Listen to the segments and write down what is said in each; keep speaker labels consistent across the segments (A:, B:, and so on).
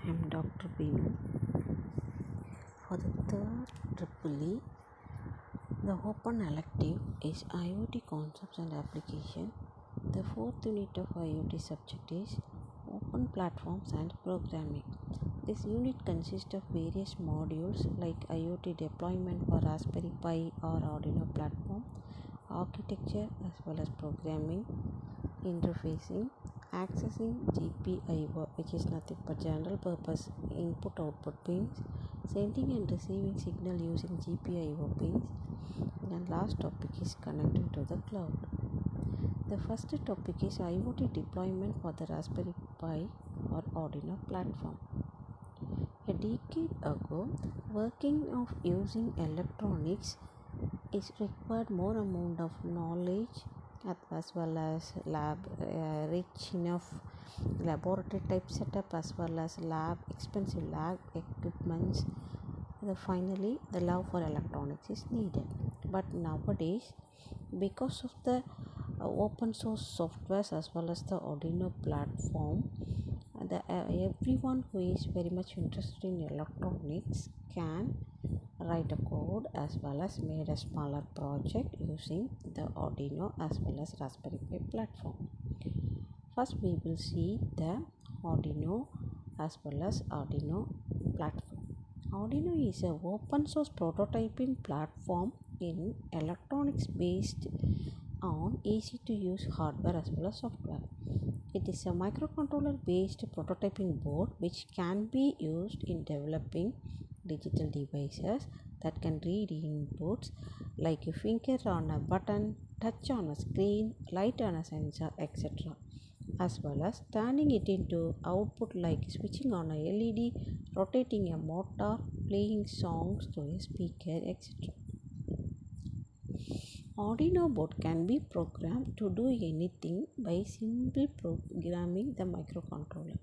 A: I'm Dr. Binu. For the third triple E, the open elective is IoT concepts and application. The fourth unit of IoT subject is open platforms and programming. This unit consists of various modules like IoT deployment for Raspberry Pi or Arduino platform, architecture as well as programming, interfacing, accessing GPIO, which is nothing but general purpose input output pins, sending and receiving signal using GPIO pins, and last topic is connecting to the cloud. The first topic is IoT deployment for the Raspberry Pi or Arduino platform. A decade ago, working of using electronics is required more amount of knowledge as well as rich enough laboratory type setup as well as expensive lab equipments. Finally, the love for electronics is needed. But nowadays, because of the open source softwares as well as the Arduino platform, everyone who is very much interested in electronics can write a code as well as made a smaller project using the Arduino as well as Raspberry Pi platform. First we will see the Arduino as well as Arduino platform. Arduino is an open source prototyping platform in electronics based on easy to use hardware as well as software. It is a microcontroller based prototyping board which can be used in developing digital devices that can read inputs like a finger on a button, touch on a screen, light on a sensor, etc., as well as turning it into output like switching on a LED, rotating a motor, playing songs through a speaker, etc. Arduino board can be programmed to do anything by simply programming the microcontroller.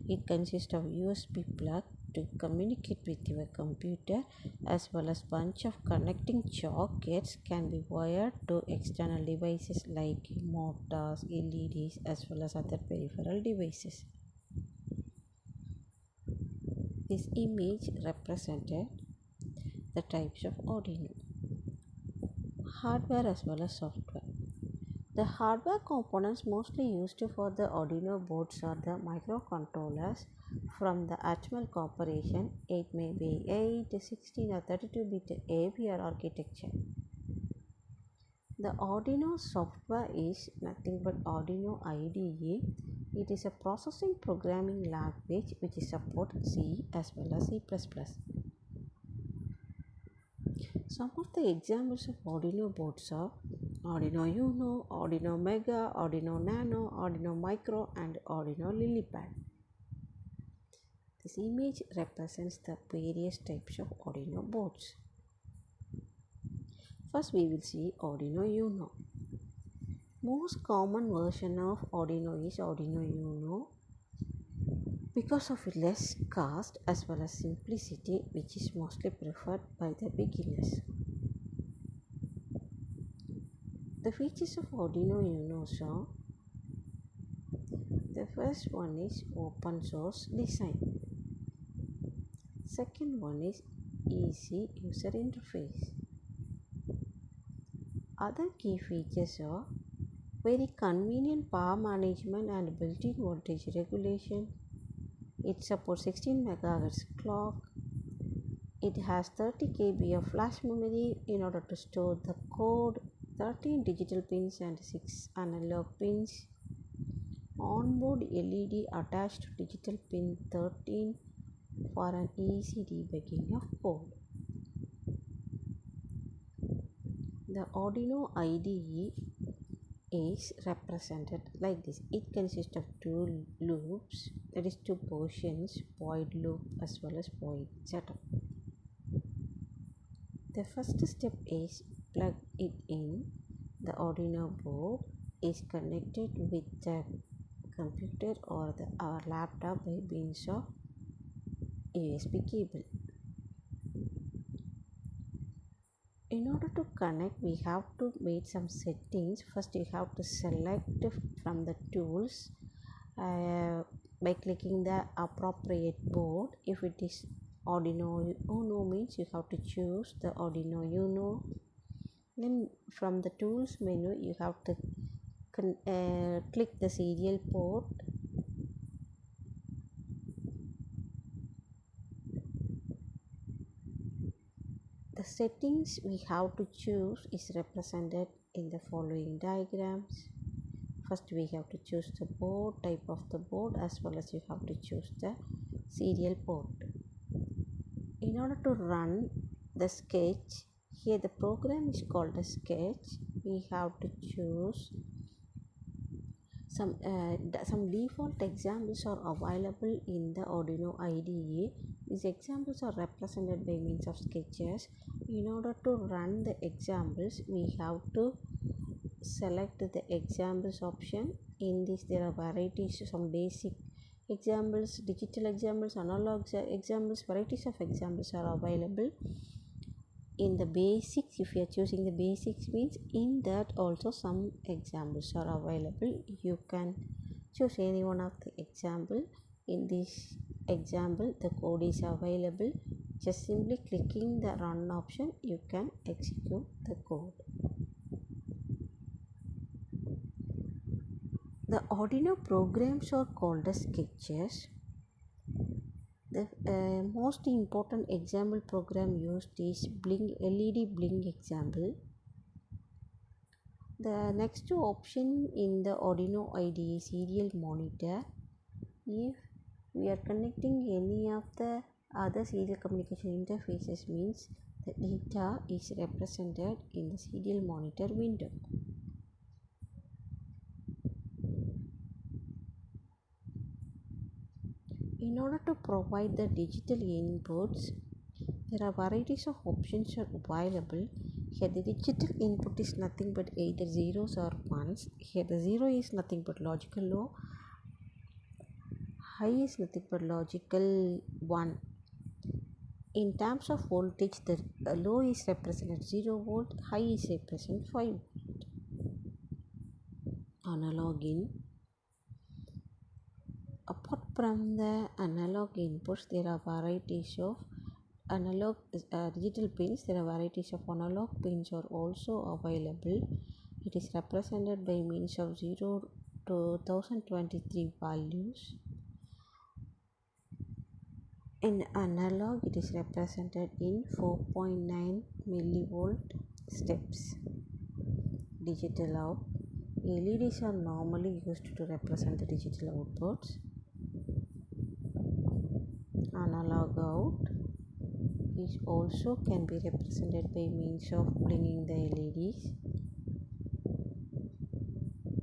A: It consists of USB plug to communicate with your computer as well as bunch of connecting sockets can be wired to external devices like motors, LEDs as well as other peripheral devices. This image represented the types of Arduino. Hardware as well as software. The hardware components mostly used for the Arduino boards are the microcontrollers from the Atmel Corporation. It may be 8, 16 or 32-bit AVR architecture. The Arduino software is nothing but Arduino IDE. It is a processing programming language which supports C as well as C++. Some of the examples of Arduino boards are Arduino Uno, Arduino Mega, Arduino Nano, Arduino Micro and Arduino Lilypad. This image represents the various types of Arduino boards. First we will see Arduino Uno. Most common version of Arduino is Arduino Uno because of less cost as well as simplicity, which is mostly preferred by the beginners. The features of Arduino Uno are: the first one is open source design. Second one is easy user interface. Other key features are very convenient power management and built-in voltage regulation. It supports 16 MHz clock. It has 30 KB of flash memory in order to store the code, 13 digital pins and 6 analog pins. Onboard LED attached to digital pin 13 for an easy debugging of code. The Arduino IDE is represented like this. It consists of two loops, that is two portions, void loop as well as void setup. The first step is plug it in. The Arduino board is connected with the computer or our laptop by means of USB cable. In order to connect, we have to make some settings. First, you have to select from the tools by clicking the appropriate board. If it is Arduino Uno means you have to choose the Arduino Uno. Then from the tools menu you have to click the serial port. The settings we have to choose is represented in the following diagrams. First we have to choose the board, type of the board, as well as you have to choose the serial port. In order to run the sketch, here the program is called a sketch. We have to choose some default examples are available in the Arduino IDE. These examples are represented by means of sketches. In order to run the examples, we have to select the examples option. In this there are varieties, some basic examples, digital examples, analog examples, varieties of examples are available. In the basics, if you are choosing the basics means in that also some examples are available. You can choose any one of the example. In this example the code is available. Just simply clicking the run option you can execute the code. The Arduino programs are called as sketches. The most important example program used is LED blink example. The next option in the Arduino IDE is serial monitor. If we are connecting any of the other serial communication interfaces means the data is represented in the serial monitor window. In order to provide the digital inputs, there are varieties of options are available. Here the digital input is nothing but either zeros or ones. Here the zero is nothing but logical low, high is nothing but logical 1. In terms of voltage, the low is represented 0 volt, high is represented 5 volt. Analog in. Apart from the analog inputs, there are varieties of analog digital pins. There are varieties of analog pins are also available. It is represented by means of 0 to 1023 values. In analog, it is represented in 4.9 millivolt steps. Digital out. LEDs are normally used to represent the digital outputs. Analog out is also can be represented by means of blinking the LEDs.